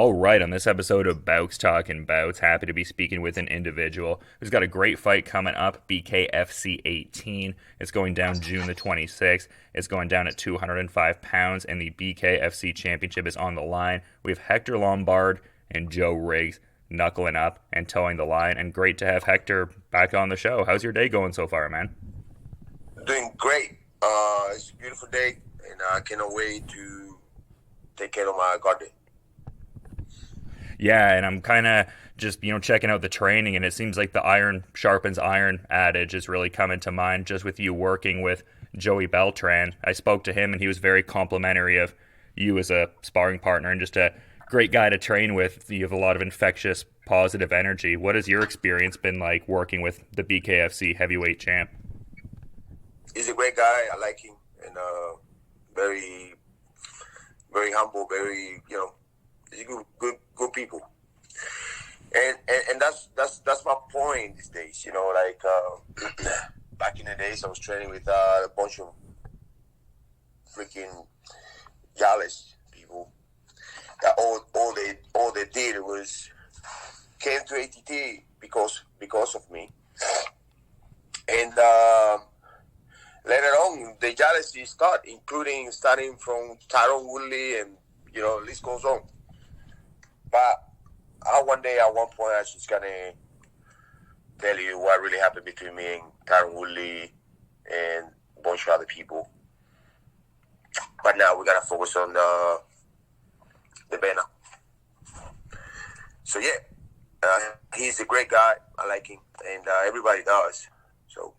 All right, on this episode of Bowks Talking Bouts, happy to be speaking with an individual who's got a great fight coming up, BKFC 18. It's going down June the 26th. It's going down at 205 pounds, and the BKFC championship is on the line. We have Hector Lombard and Joe Riggs knuckling up and towing the line, and great to have Hector back on the show. How's your day going so far, man? Doing great. It's a beautiful day, and I cannot wait to take care of my garden. Yeah, and I'm kind of just, checking out the training, and it seems like the iron sharpens iron adage is really coming to mind just with you working with Joey Beltran. I spoke to him, and he was very complimentary of you as a sparring partner and just a great guy to train with. You have a lot of infectious, positive energy. What has your experience been like working with the BKFC heavyweight champ? He's a great guy. I like him, and very, very humble. Very, he's good people. And that's my point these days. Back in the days, I was training with a bunch of freaking jealous people. That all they did was came to ATT because of me, and later on the jealousy starting from Tyrone Woodley, and the list goes on. But one day, at one point, I was just gonna tell you what really happened between me and Tyrone Woodley and a bunch of other people. But now we gotta focus on the banner. So yeah, he's a great guy. I like him, and everybody does. So.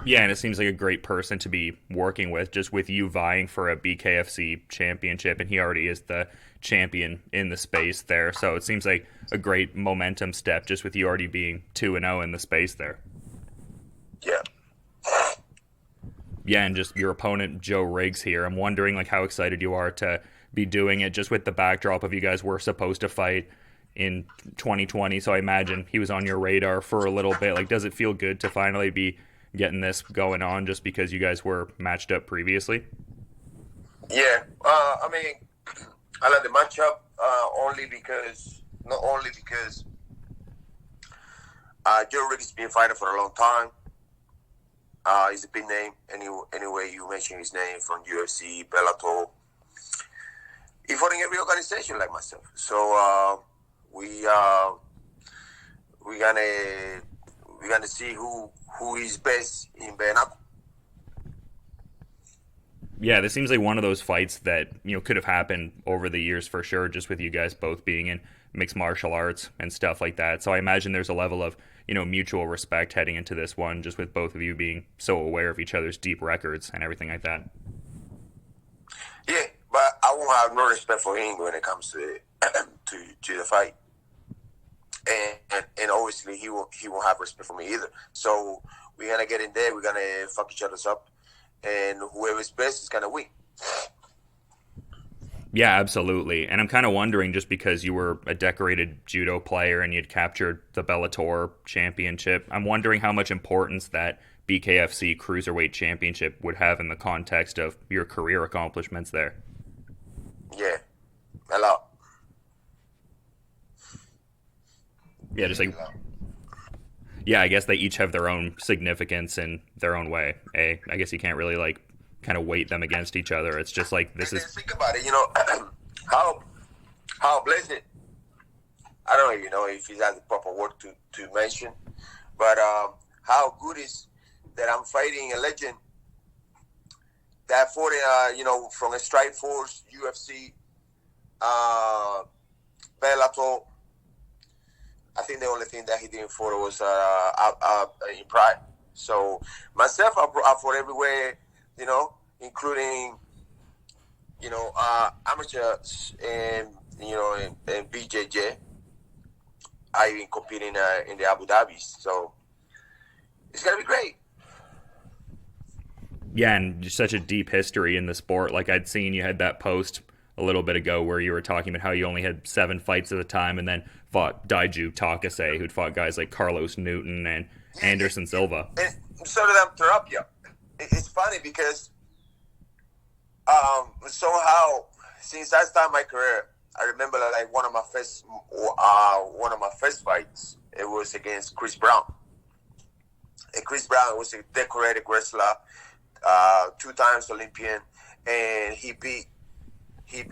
Yeah, and it seems like a great person to be working with, just with you vying for a BKFC championship, and he already is the champion in the space there. So it seems like a great momentum step, just with you already being 2-0 in the space there. Yeah. Yeah, and just your opponent, Joe Riggs here. I'm wondering how excited you are to be doing it, just with the backdrop of you guys were supposed to fight in 2020. So I imagine he was on your radar for a little bit. Does it feel good to finally be getting this going on just because you guys were matched up previously? Yeah, I like the matchup not only because Joe Riggs has been fighting for a long time. He's a big name. Anyway, you mention his name from UFC, Bellator. He fought in every organization like myself. So we're gonna see who is best in bare-knuckle. Yeah, this seems like one of those fights that could have happened over the years for sure, just with you guys both being in mixed martial arts and stuff like that. So I imagine there's a level of mutual respect heading into this one, just with both of you being so aware of each other's deep records and everything like that. Yeah, but I won't have no respect for him when it comes to to the fight. And obviously he won't have respect for me either. So we're gonna get in there. We're gonna fuck each other's up, and whoever's best is gonna win. Yeah, absolutely. And I'm kind of wondering, just because you were a decorated judo player and you'd captured the Bellator championship, I'm wondering how much importance that BKFC cruiserweight championship would have in the context of your career accomplishments there. Yeah, a lot. Yeah, yeah, I guess they each have their own significance in their own way. I guess you can't really kind of weight them against each other. It's just this is. Think about it. How blessed. I don't even know if he has the proper word to mention, but how good is that I'm fighting a legend that fought from a Strike Force, UFC, Bellator. I think the only thing that he didn't fight was in Pride. So myself, I fought everywhere, including amateurs and and BJJ. I even compete in the Abu Dhabis. So it's gonna be great. Yeah, and just such a deep history in the sport. I'd seen you had that post a little bit ago where you were talking about how you only had 7 fights at the time, and then fought Daiju Takase, who'd fought guys like Carlos Newton and Anderson Silva. And so did Therapia. It's funny because somehow since I started my career, I remember like one of my first fights. It was against Chris Brown. And Chris Brown was a decorated wrestler, 2 times Olympian, and he beat 4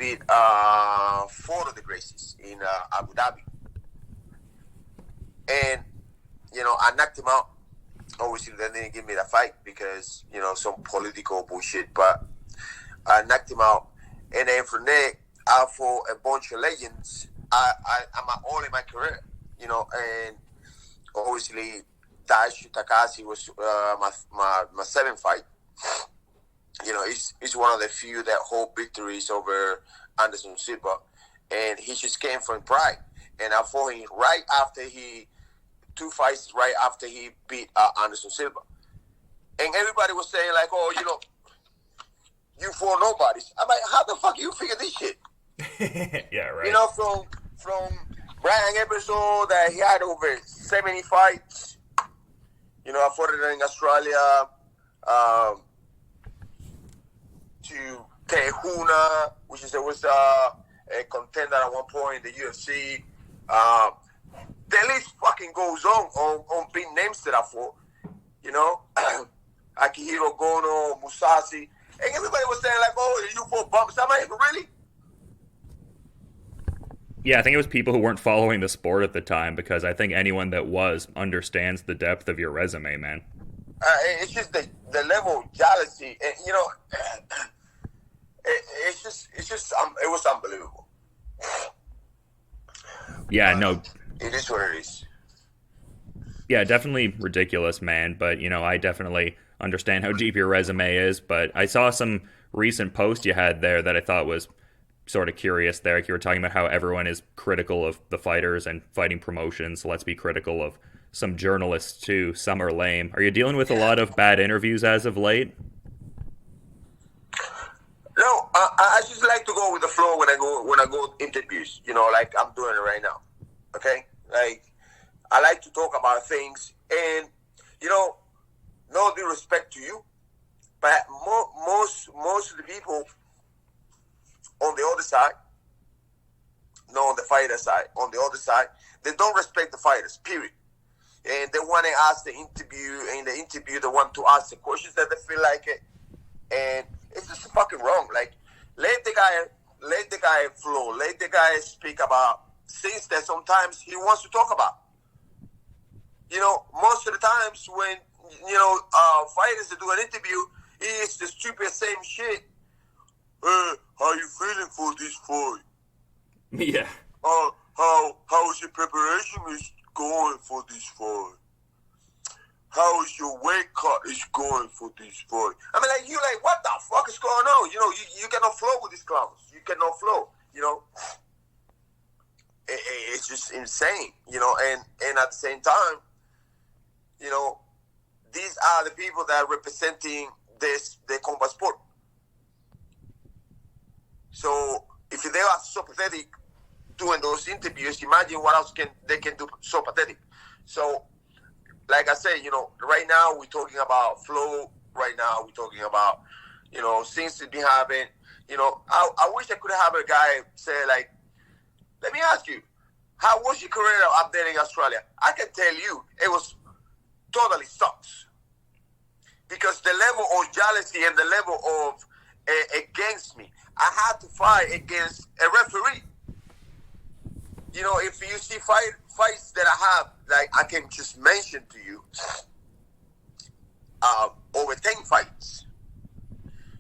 of the Gracies in Abu Dhabi. And I knocked him out. Obviously, they didn't give me the fight because some political bullshit. But I knocked him out, and then from there, I fought a bunch of legends. I'm all in my career, and obviously, Daishu Takasi was my 7th fight. He's one of the few that hold victories over Anderson Silva, and he just came from Pride, and I fought him right after 2 fights right after he beat Anderson Silva, and everybody was saying like, oh, you fought nobodies. I'm like, how the fuck you figure this shit? Yeah, right. From Brian Ebersol that he had over 70 fights. I fought it in Australia. To Tehuna, which was a contender at one point in the UFC. The list fucking goes on big names that I fought. Akihiro Gono, Musashi, and everybody was saying like, "Oh, you fought bumps." I'm like, really? Yeah, I think it was people who weren't following the sport at the time, because I think anyone that was understands the depth of your resume, man. It's just the level of jealousy, and it was unbelievable. Yeah, no. It is what it is. Yeah, definitely ridiculous, man. But, I definitely understand how deep your resume is. But I saw some recent post you had there that I thought was sort of curious there. Like you were talking about how everyone is critical of the fighters and fighting promotions. So let's be critical of some journalists, too. Some are lame. Are you dealing with a lot of bad interviews as of late? No, I just like to go with the flow when I go interviews. Like I'm doing it right now. Okay, like I like to talk about things, and no disrespect to you, but most of the people on the other side, no, on the fighter side, on the other side, they don't respect the fighters. Period. And they want to ask the interview, and the interview they want to ask the questions that they feel like it, and it's just fucking wrong. Like, let the guy flow. Let the guy speak about things that sometimes he wants to talk about. Most of the times when fighters do an interview, it's the stupid same shit. How you feeling for this fight? Yeah. How's your preparation is going for this fight? How is your weight cut is going for this fight? I mean, like, you like, what the fuck is going on? You cannot flow with these clowns. You cannot flow. It's just insane. And at the same time, these are the people that are representing the combat sport. So if they are so pathetic doing those interviews, imagine what else they can do so pathetic. So, like I said, right now we're talking about flow. Right now we're talking about, things to be happening. I wish I could have a guy say like, let me ask you, how was your career up there in Australia? I can tell you, it was totally sucks. Because the level of jealousy and the level of against me, I had to fight against a referee. If you see fights that I have, like I can just mention to you, over 10 fights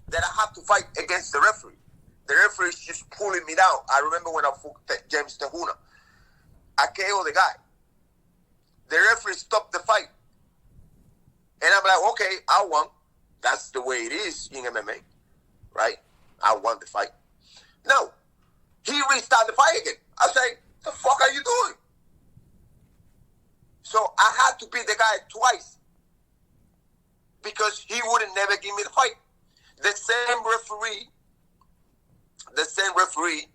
that I have to fight against the referee. The referee is just pulling me down. I remember when I fought James Tehuna. I KO the guy. The referee stopped the fight. And I'm like, okay, I won. That's the way it is in MMA, right? I won the fight. No. He restarted the fight again. I say, the fuck are you doing? So I had to beat the guy twice because he wouldn't never give me the fight. The same referee,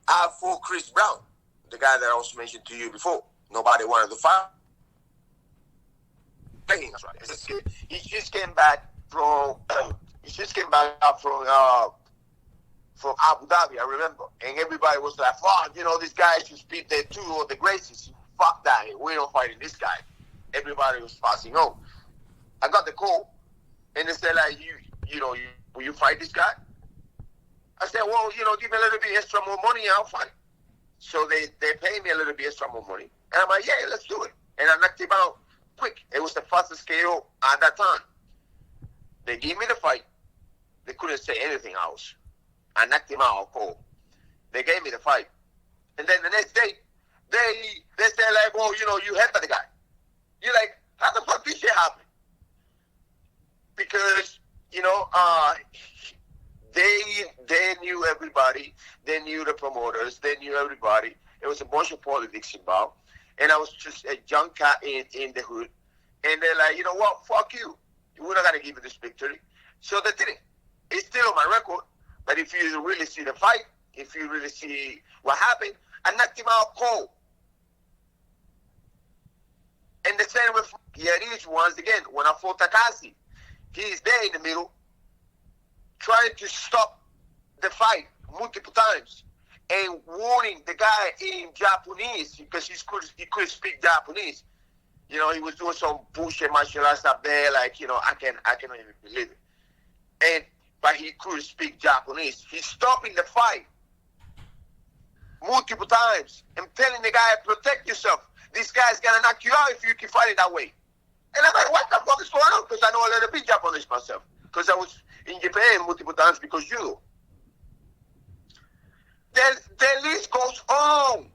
I fought Chris Brown, the guy that I also mentioned to you before. Nobody wanted to fight. He just came back from from Abu Dhabi, I remember. And everybody was like, fuck, this guy should beat the two or the Gracies. Fuck that. We don't fight in this guy. Everybody was passing on. I got the call, and they said, like, will you fight this guy? I said, well, give me a little bit extra more money, I'll fight. So they paid me a little bit extra more money. And I'm like, yeah, let's do it. And I knocked him out quick. It was the fastest KO at that time. They gave me the fight. They couldn't say anything else. I knocked him out cold. They gave me the fight. And then the next day, they said, like, well, you headbutt the guy. You're like, how the fuck this shit happen? Because, they knew everybody. They knew the promoters. They knew everybody. It was a bunch of politics involved. And I was just a young cat in the hood. And they're like, you know what? Fuck you. We're not going to give you this victory. So they did it. It's still on my record. But if you really see the fight, if you really see what happened, I knocked him out cold. And the same with Yarish once again. When I fought Takashi, he's there in the middle, trying to stop the fight multiple times and warning the guy in Japanese because he couldn't speak Japanese. He was doing some bullshit martial arts up there, like, I cannot even believe it. But he couldn't speak Japanese. He's stopping the fight multiple times and telling the guy, protect yourself. This guy's gonna knock you out if you keep fighting that way. And I'm like, what the fuck is going on? Because I know a little bit Japanese myself. Because I was in Japan multiple times because judo. The list goes on.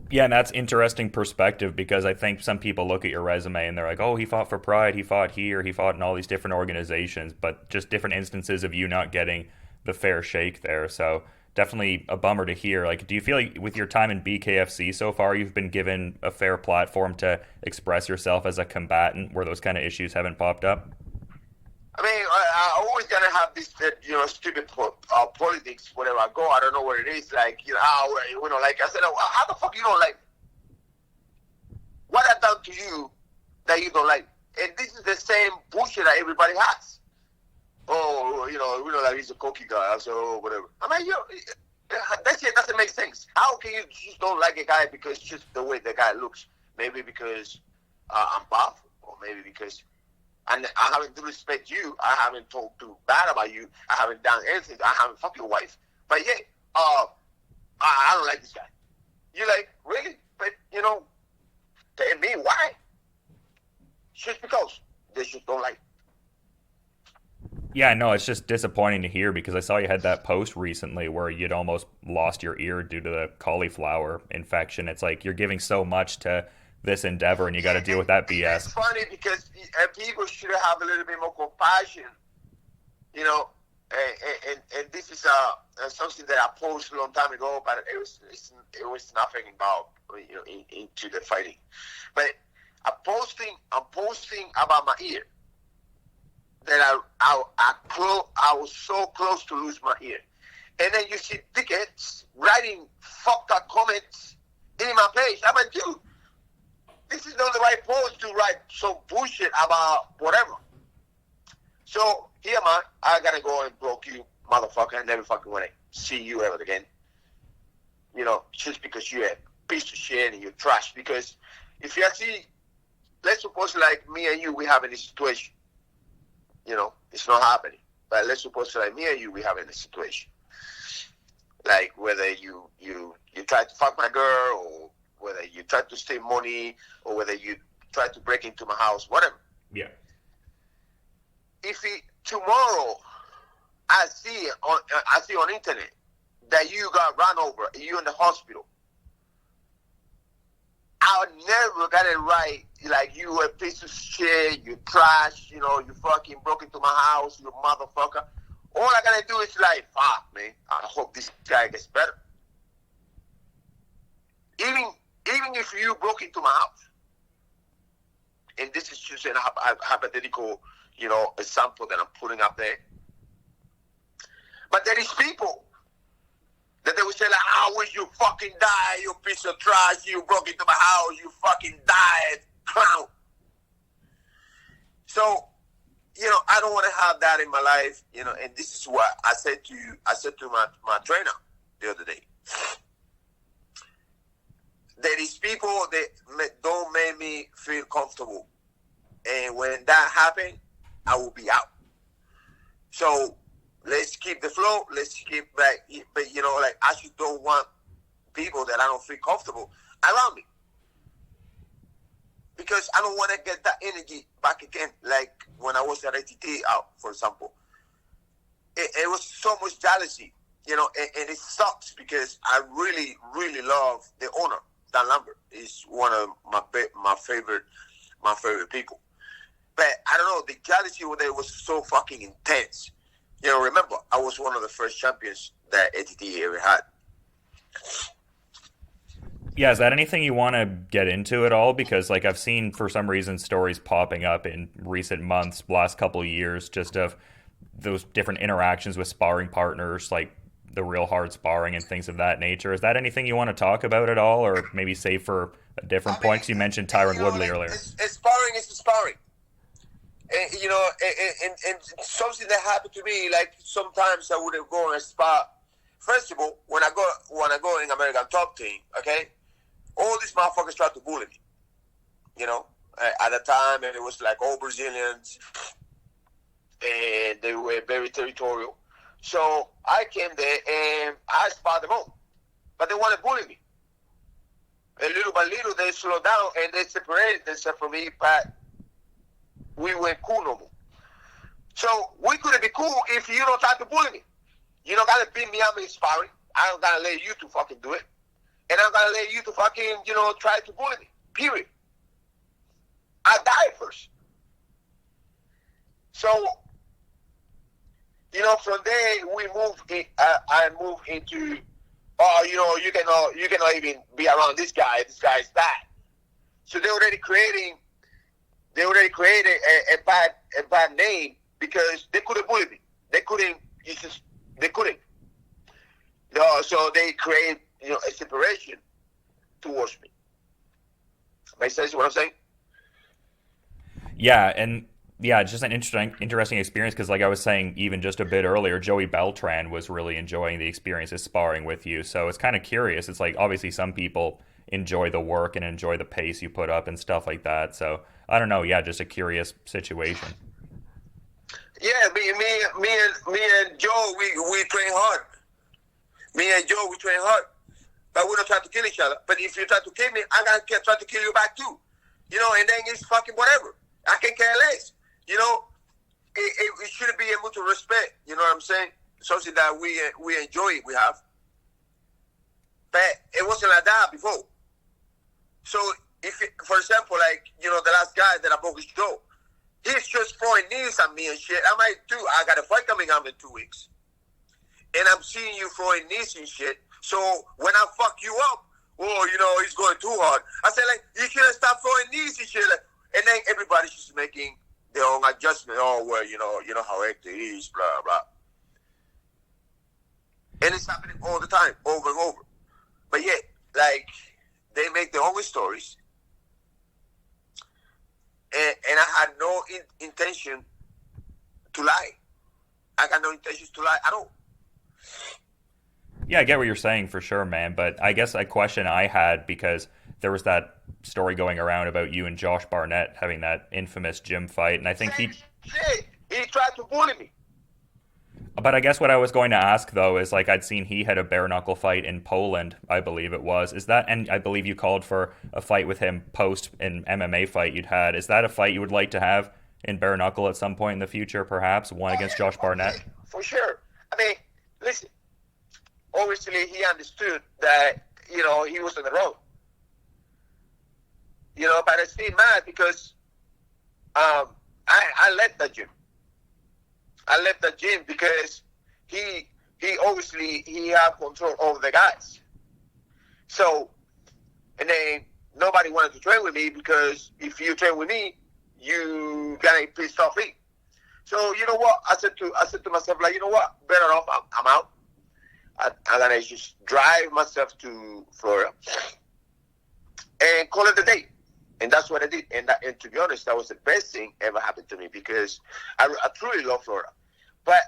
Yeah, and that's interesting perspective because I think some people look at your resume and they're like, oh, he fought for Pride, he fought here, he fought in all these different organizations, but just different instances of you not getting the fair shake there. So definitely a bummer to hear. Like, do you feel like with your time in BKFC so far, you've been given a fair platform to express yourself as a combatant where those kind of issues haven't popped up? I mean, I always gonna have this, stupid politics wherever I go. I don't know what it is. Like, like I said, how the fuck you don't like me? What I done to you that you don't like? And this is the same bullshit that everybody has. Oh, we know that he's a cocky guy, so whatever. I mean, that shit doesn't make sense. How can you just don't like a guy because just the way the guy looks? Maybe because I'm buff, or maybe because I haven't disrespect you. I haven't talked too bad about you. I haven't done anything. I haven't fucked your wife. But yeah, I don't like this guy. You're like, really? But, tell me why? Just because they just don't like. Yeah, no, it's just disappointing to hear because I saw you had that post recently where you'd almost lost your ear due to the cauliflower infection. It's like you're giving so much to this endeavor and you got to deal with that BS. It's funny because people should have a little bit more compassion, and this is something that I posted a long time ago, but it was nothing about into the fighting. But I'm posting about my ear that I was so close to lose my ear, and then you see tickets writing fucked up comments in my page. I'm like, dude, this is not the right post to write some bullshit about whatever. So here, man, I gotta go and block you, motherfucker. I never fucking want to see you ever again. Just because you're a piece of shit and you're trash. Because if you see, let's suppose like me and you, we have in a situation. It's not happening. But let's suppose like me and you, we have in a situation. Like whether you try to fuck my girl, or whether you try to steal money, or whether you try to break into my house, whatever. Yeah. If tomorrow I see on internet that you got run over, you in the hospital, I would never got it right. Like, you a piece of shit, you trash, you fucking broke into my house, you motherfucker. All I gotta do is like, fuck, man, I hope this guy gets better. Even if you broke into my house, and this is just a hypothetical, example that I'm putting up there. But there is people that they would say like, I wish you fucking die, you piece of trash, you broke into my house, you fucking died, clown. So, I don't want to have that in my life, and this is what I said to you. I said to my trainer the other day. There is people that don't make me feel comfortable. And when that happens, I will be out. So let's keep the flow. Let's keep but I just don't want people that I don't feel comfortable around me. Because I don't want to get that energy back again, like when I was at ATT out, for example. It was so much jealousy, and it sucks because I really, really love the owner. Dan Lambert is one of my favorite people. But I don't know, the jealousy over there was so fucking intense. Remember, I was one of the first champions that ATT ever had. Yeah, is that anything you want to get into at all? Because, I've seen, for some reason, stories popping up in recent months, last couple of years, just of those different interactions with sparring partners, like the real hard sparring and things of that nature. Is that anything you want to talk about at all, or maybe save for a different point? 'Cause you mentioned Tyron Woodley earlier. Sparring is sparring. And, and something that happened to me, like sometimes I would have gone and spar. First of all, when I go in American Top Team, okay, all these motherfuckers tried to bully me. At the time, it was like all Brazilians, and they were very territorial. So I came there and I sparred them all, but they want to bully me. And little by little, they slowed down and they separated themselves from me, but we weren't cool no more. So we couldn't be cool if you don't try to bully me. You don't gotta beat me up in sparring. I don't gotta let you to fucking do it. And I'm gonna let you to fucking, try to bully me. Period. I die first. So, from there we moved. I moved into, you cannot even be around this guy. This guy is bad. So they already created a bad name because they couldn't bully me. They couldn't. So they create a separation towards me. Make sense what I'm saying? Yeah, and just an interesting experience because, like I was saying, even just a bit earlier, Joey Beltran was really enjoying the experience of sparring with you. So it's kind of curious. It's like obviously some people enjoy the work and enjoy the pace you put up and stuff like that. So I don't know. Yeah, just a curious situation. Yeah, me and Joe, we train hard. Me and Joe, we train hard. But we don't try to kill each other. But if you try to kill me, I'm going to try to kill you back too. And then it's fucking whatever. I can care less. It shouldn't be a mutual respect. You know what I'm saying? Something that we enjoy, we have. But it wasn't like that before. So, for example, the last guy that I broke his jaw, he's just throwing knees at me and shit. I'm like, dude, I got a fight coming up in 2 weeks. And I'm seeing you throwing knees and shit. So when I fuck you up, he's going too hard. I said, you shouldn't stop throwing knees and shit. And then everybody's just making their own adjustment. Oh, well, you know how Hector is, blah, blah. And it's happening all the time, over and over. But yet, they make their own stories. And I had no intention to lie. I got no intentions to lie at all. Yeah, I get what you're saying for sure, man. But I guess a question I had, because there was that story going around about you and Josh Barnett having that infamous gym fight, and I think he tried to bully me. But I guess what I was going to ask though is I'd seen he had a bare-knuckle fight in Poland, I believe it was. Is that, and I believe you called for a fight with him post an MMA fight you'd had. Is that a fight you would like to have in bare-knuckle at some point in the future, perhaps one against Josh Barnett? For sure. I mean, listen. Obviously, he understood that, he was on the road. But I stayed mad because I left that gym. I left that gym because he obviously had control over the guys. So, and then nobody wanted to train with me because if you train with me, you gotta pissed off me. So you know what? I said to myself, you know what? Better off, I'm out. I'm gonna just drive myself to Florida and call it a day. And that's what I did. And to be honest, that was the best thing ever happened to me because I truly love Florida. But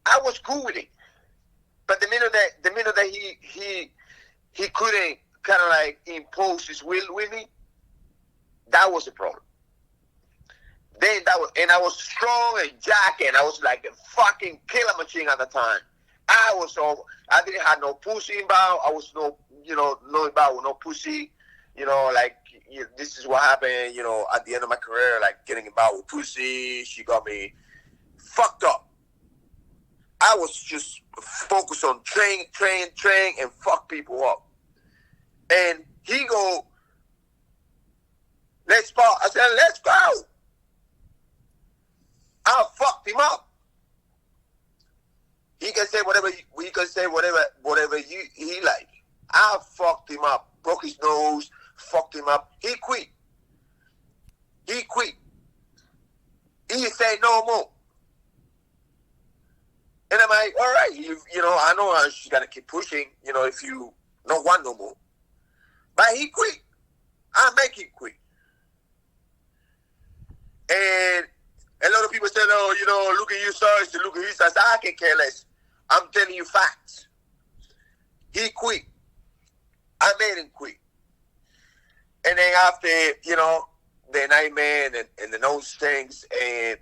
I was cool with it. But the minute that he couldn't kind of like impose his will with me, that was the problem. Then I was strong and jacked, and I was like a fucking killer machine at the time. I didn't have no pussy in bout. I was no bout with no pussy. This is what happened, at the end of my career, like getting involved with pussy. She got me fucked up. I was just focused on train, and fuck people up. And he go, let's go. I said, let's go. I fucked him up. He can say whatever he like. I fucked him up, broke his nose, fucked him up. He quit. He said no more. And I'm like, all right, I know she's gonna keep pushing, if you don't want no more. But he quit. I make him quit. And a lot of people say, oh, look at you, sir. Look at you, sir. I can care less. I'm telling you facts. He quit. I made him quit. And then after, the nightmare and the nose things and,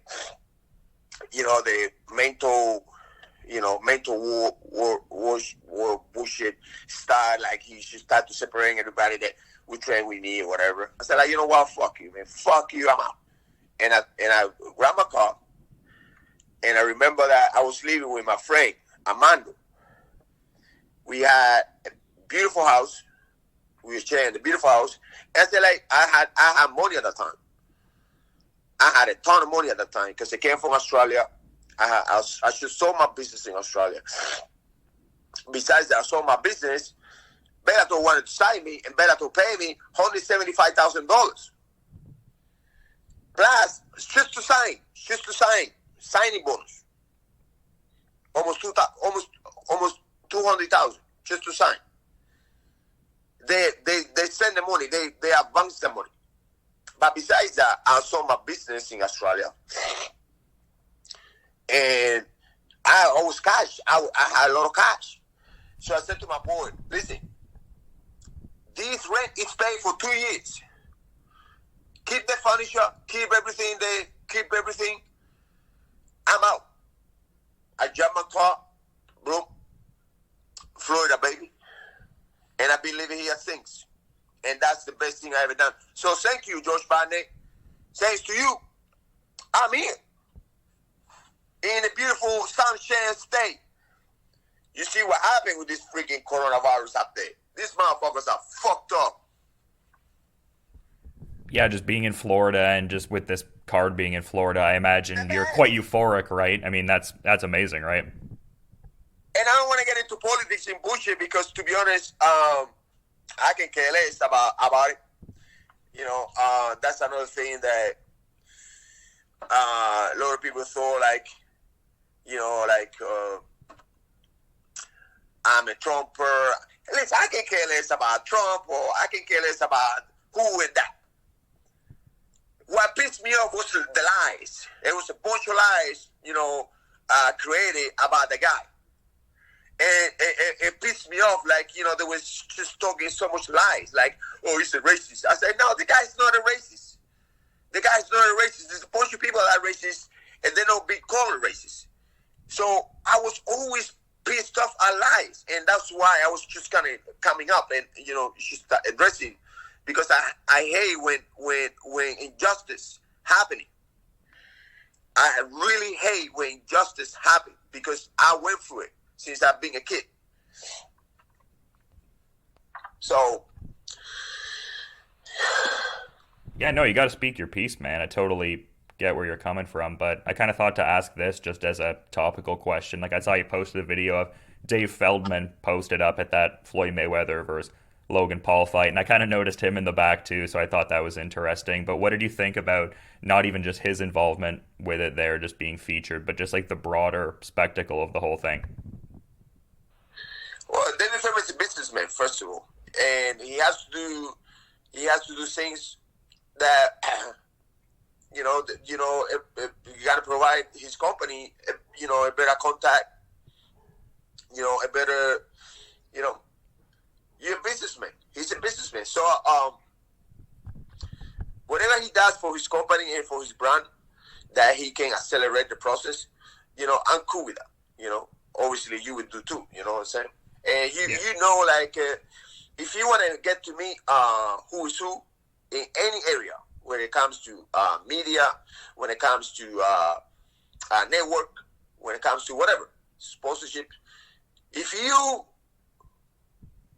the mental war bullshit start, like he should start to separate everybody that would train with me or whatever. I said, like, you know what? Fuck you, man. Fuck you. I'm out. And I grabbed my car, and I remember that I was leaving with my friend, Armando. We had a beautiful house. We were sharing the beautiful house. And I said, like, I had money at the time. I had a ton of money at the time because I came from Australia. I just sold my business in Australia. Besides that, I sold my business. Bellator wanted to sign me, and Bellator paid me $175,000. Plus, just to sign, signing bonus. Almost 200,000 just to sign. They send the money. They advance the money. But besides that, I sold my business in Australia, and I always cash. I had a lot of cash. So I said to my boy, listen, this rent is paid for 2 years. Keep the furniture, keep everything there, keep everything. I'm out. I jump my car, boom, Florida, baby. And I've been living here since. And that's the best thing I ever done. So thank you, George Barnett. Thanks to you, I'm here. In a beautiful sunshine state. You see what happened with this freaking coronavirus up there. These motherfuckers are fucked up. Yeah, just being in Florida and just with this card being in Florida, I imagine you're quite euphoric, right? I mean, that's amazing, right? And I don't want to get into politics and bullshit because, to be honest, I can care less about it. That's another thing that a lot of people thought, I'm a Trumper. Listen, I can care less about Trump, or I can care less about who and that. What pissed me off was the lies. It was a bunch of lies, created about the guy. And it pissed me off, they was just talking so much lies, like, oh, he's a racist. I said, no, the guy's not a racist. The guy's not a racist. There's a bunch of people that are racist, and they don't be called racist. So I was always pissed off at lies, and that's why I was just kind of coming up and, just addressing, because I hate when injustice happening. I really hate when injustice happens because I went through it since I've been a kid. So, yeah, no, you got to speak your piece, man. I totally get where you're coming from, but I kind of thought to ask this just as a topical question. Like, I saw you posted a video of Dave Feldman posted up at that Floyd Mayweather versus Logan Paul fight, and I kind of noticed him in the back too, so I thought that was interesting. But what did you think about not even just his involvement with it there, just being featured, but just like the broader spectacle of the whole thing? Well, David Feldman is a businessman, first of all, and he has to do He has to do things that you got to provide his company, a better contact, a better, you're a businessman. He's a businessman. So whatever he does for his company and for his brand, that he can accelerate the process, I'm cool with that. Obviously you would do too. You know what I'm saying? And if you want to get to me, who is who in any area when it comes to media, when it comes to network, when it comes to whatever sponsorship, if you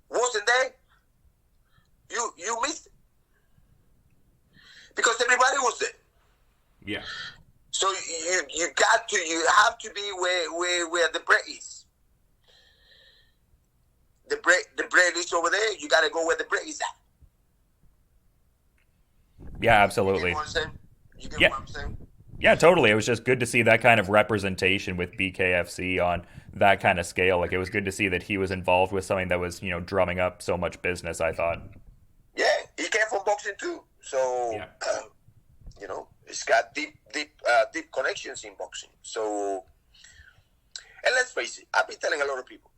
wasn't there, you missed it because everybody was there. Yeah. So you have to be where the bread is. The bread is over there. You got to go where the bread is at. Yeah, absolutely. You get what I'm saying? You get what I'm saying? Yeah, totally. It was just good to see that kind of representation with BKFC on that kind of scale. Like, it was good to see that he was involved with something that was, drumming up so much business, I thought. Yeah, he came from boxing too. So, yeah. It's got deep connections in boxing. So, and let's face it, I've been telling a lot of people,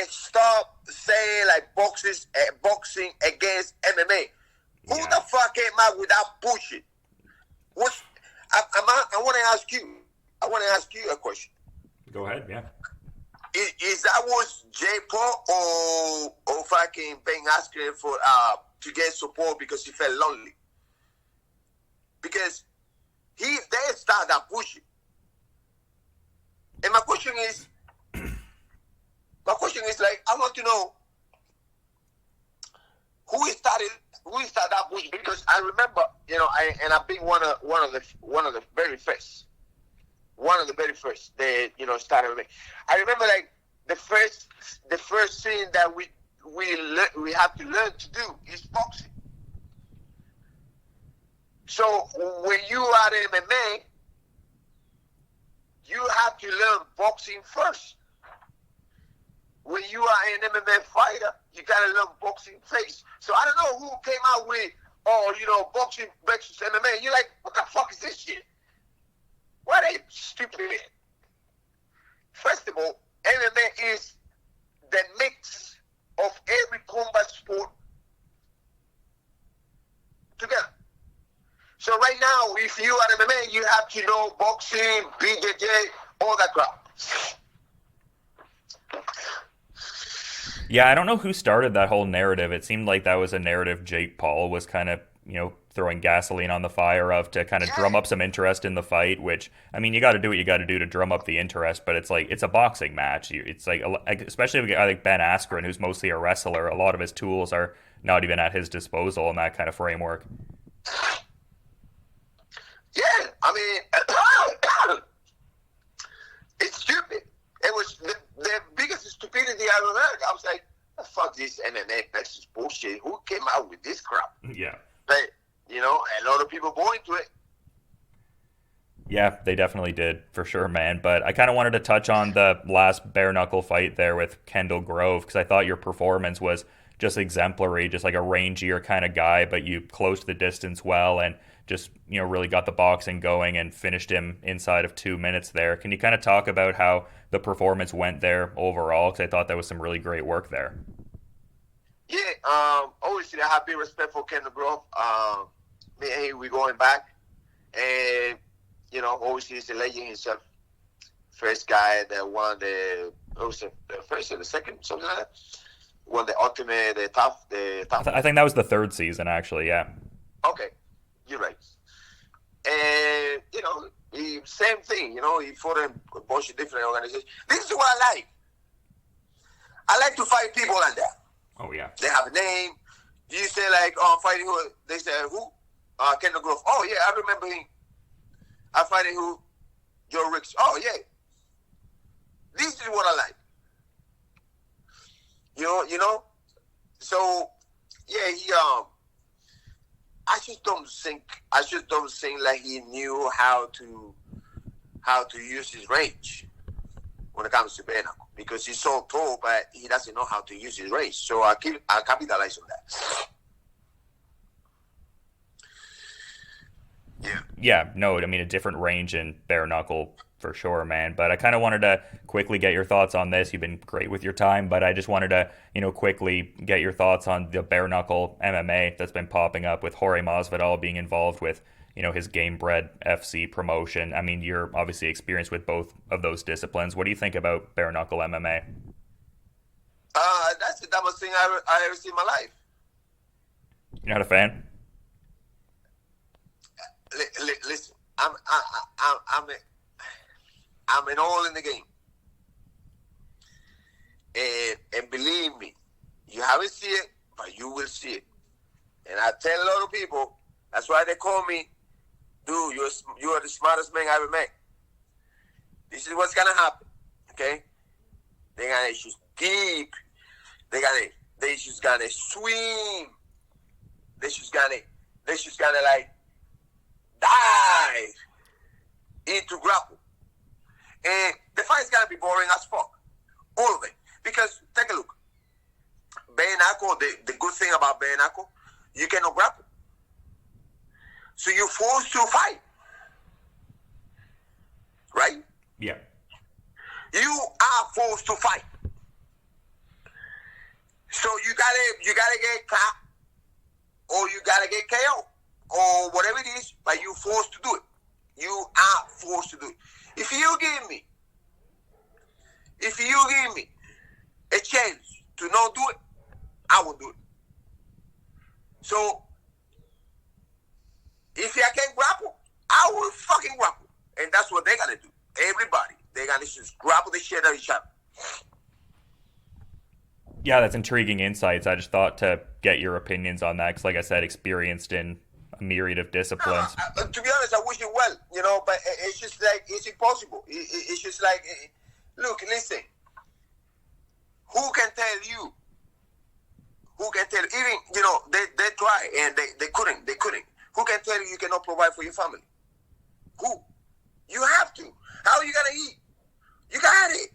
stop saying like boxing against MMA. Who the fuck came out with that bullshit? I want to ask you. I want to ask you a question. Go ahead. Yeah. Is that was Jay Paul or fucking Ben asking for to get support because he felt lonely? Because they started that bullshit. And my question is like, I want to know who started that bullshit, because I remember, I've been one of the very first that started with me. I remember like the first thing that we have to learn to do is boxing. So when you are in MMA, you have to learn boxing first. When you are an MMA fighter, you gotta learn boxing first. So I don't know who came out with, boxing versus MMA. You're like, what the fuck is this shit? What a stupid. First of all, MMA is the mix of every combat sport together. So right now, if you are MMA, you have to know boxing, BJJ, all that crap. Yeah, I don't know who started that whole narrative. It seemed like that was a narrative Jake Paul was kind of, throwing gasoline on the fire of to kind of drum up some interest in the fight, which, I mean, you got to do what you got to do to drum up the interest, but it's like, it's a boxing match. It's like, especially with a guy like Ben Askren, who's mostly a wrestler, a lot of his tools are not even at his disposal in that kind of framework. Yeah, I mean, it's stupid. It was the biggest stupidity I've ever heard. I was like, fuck this MMA versus bullshit. Who came out with this crap? Yeah. But, a lot of people go into it. Yeah, they definitely did, for sure, man. But I kind of wanted to touch on the last bare-knuckle fight there with Kendall Grove, because I thought your performance was just exemplary, just like a rangier kind of guy, but you closed the distance well and just, really got the boxing going and finished him inside of 2 minutes there. Can you kind of talk about how the performance went there overall? Because I thought that was some really great work there. Yeah, obviously I have big respect for Kendall Grove. Me and him, we're going back. And, obviously he's a legend himself. First guy that won the first or the second, something like that. Won the ultimate, the tough. I think that was the third season, actually, yeah. Okay, you're right. And, same thing, he fought in a bunch of different organizations. This is what I like. I like to fight people like that. Oh, yeah. They have a name. You say, like, I'm fighting who? They say, who? Kendall Grove. Oh, yeah, I remember him. I'm fighting who? Joe Ricks. Oh, yeah. This is what I like. So, yeah, I just don't think like he knew how to use his range. when it comes to bare-knuckle because he's so tall, but he doesn't know how to use his range. So I capitalize on that. Yeah, no, I mean, a different range in bare-knuckle for sure, man. But I kind of wanted to quickly get your thoughts on this. You've been great with your time, but I just wanted to, quickly get your thoughts on the bare-knuckle MMA that's been popping up with Jorge Masvidal being involved with, his Gamebred FC promotion. I mean, you're obviously experienced with both of those disciplines. What do you think about bare-knuckle MMA? That's the dumbest thing I ever seen in my life. You're not a fan? Listen, I'm an all in the game, and believe me, you haven't seen it, but you will see it. And I tell a lot of people, that's why they call me, dude, you are the smartest man I ever met. This is what's gonna happen, okay? They're gonna just deep. They just gonna swim. They just gonna like dive into grapple. And the fight's gonna be boring as fuck. All of it. Because take a look. Bare-knuckle, the good thing about bare-knuckle, you cannot grapple. So you're forced to fight. Right? Yeah. You are forced to fight. So you gotta get caught, or you gotta get KO, or whatever it is, but you're forced to do it. You are forced to do it. If you give me a chance to not do it, I will do it. So if I can grapple, I will fucking grapple. And that's what they're gonna do. Everybody. They're gonna just grapple the shit out of each other. Yeah, that's intriguing insights. I just thought to get your opinions on that because, like I said, experienced in a myriad of disciplines. To be honest, I wish you well, but it's just like, it's impossible. It's just like, look, listen, who can tell you? Even, they try and they couldn't. Who can tell you cannot provide for your family? Who? You have to. How are you going to eat? You got it.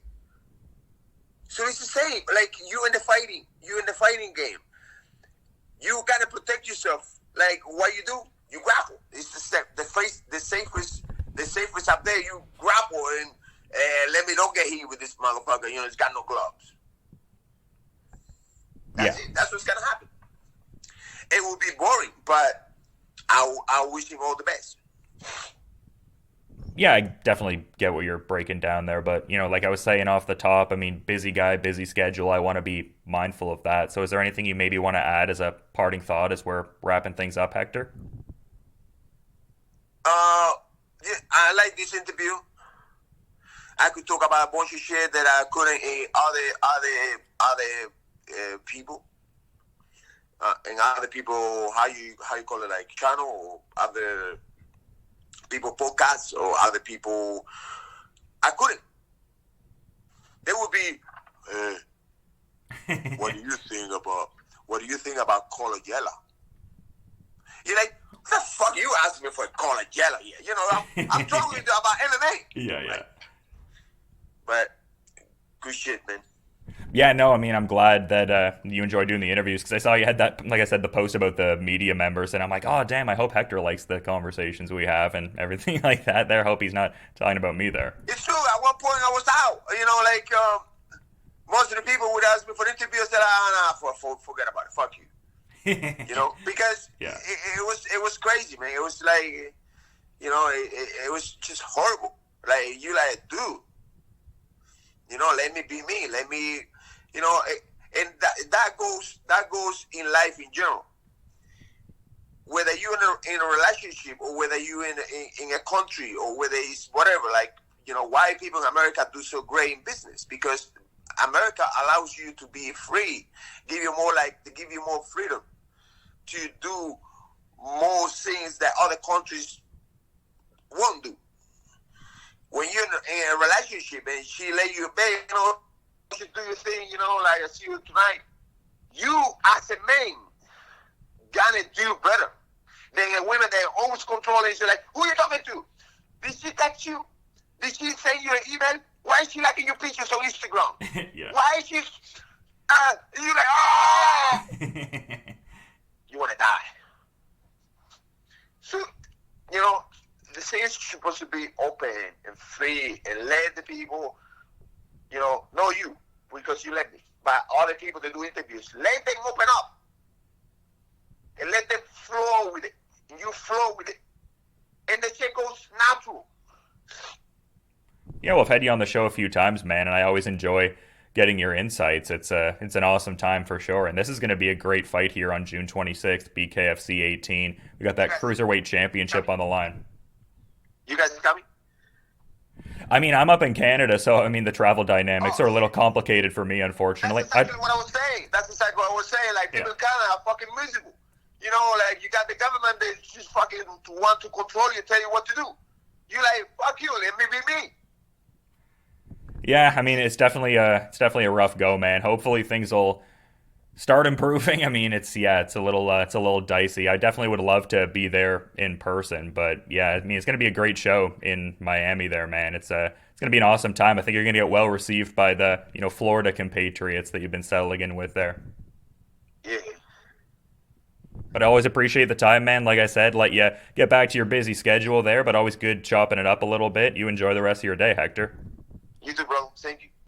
So it's the same. Like you in the fighting game. You got to protect yourself. Like what you do, you grapple. It's the safest up there. You grapple and let me don't get hit with this motherfucker. It's got no gloves. That's it. That's what's gonna happen. It will be boring, but I wish him all the best. Yeah, I definitely get what you're breaking down there, but like I was saying off the top, I mean, busy guy, busy schedule. I want to be mindful of that. So, is there anything you maybe want to add as a parting thought as we're wrapping things up, Hector? Yeah, I like this interview. I could talk about a bunch of shit that I couldn't in other people, and other people how you call it, like channel or other people podcasts or other people. I couldn't. They would be. What do you think about Colagella? You're like, what the fuck you asking me for Colagella here? I'm talking about MMA. Yeah. Right? But good shit, man. Yeah, no, I mean, I'm glad that you enjoyed doing the interviews because I saw you had that, like I said, the post about the media members, and I'm like, oh, damn, I hope Hector likes the conversations we have and everything like that there. Hope he's not talking about me there. It's true. At one point, I was out. Most of the people would ask me for interviews. I said, forget about it. Fuck you. Because it was crazy, man. It was like, it was just horrible. Like, dude, let me be me. Let me, and that goes in life in general. Whether you're in a relationship or whether you're in a country or whether it's whatever, like, why people in America do so great in business? Because America allows you to be free, give you more freedom to do more things that other countries won't do. When you're in a relationship and she let you bed, you do your thing, like I see you tonight. You as a man gonna do better than a woman that always controlling. She's like, who are you talking to? Did she text you? Did she send you an email? Why is she liking your pictures on Instagram? Yeah. Why is she? You're like, oh, you want to die. So, the thing is supposed to be open and free and let the people, know you because you let me. But other people that do interviews, let them open up and let them flow with it. And you flow with it. And the shit goes natural. Yeah, well, I've had you on the show a few times, man, and I always enjoy getting your insights. It's an awesome time for sure, and this is going to be a great fight here on June 26th, BKFC 18. We got that cruiserweight championship on the line. You guys coming? I mean, I'm up in Canada, so the travel dynamics are a little complicated for me, unfortunately. That's exactly what I was saying. Like, people in Canada are fucking miserable. Like, you got the government that just fucking want to control you, tell you what to do. You like, fuck you, let me be me. Yeah, it's definitely a rough go, man. Hopefully things will start improving. It's a little dicey. I definitely would love to be there in person, but yeah, it's going to be a great show in Miami there, man. It's going to be an awesome time. I think you're going to get well received by the, Florida compatriots that you've been settling in with there. Yeah. But I always appreciate the time, man. Like I said, let you get back to your busy schedule there, but always good chopping it up a little bit. You enjoy the rest of your day, Hector. You too, bro. Thank you.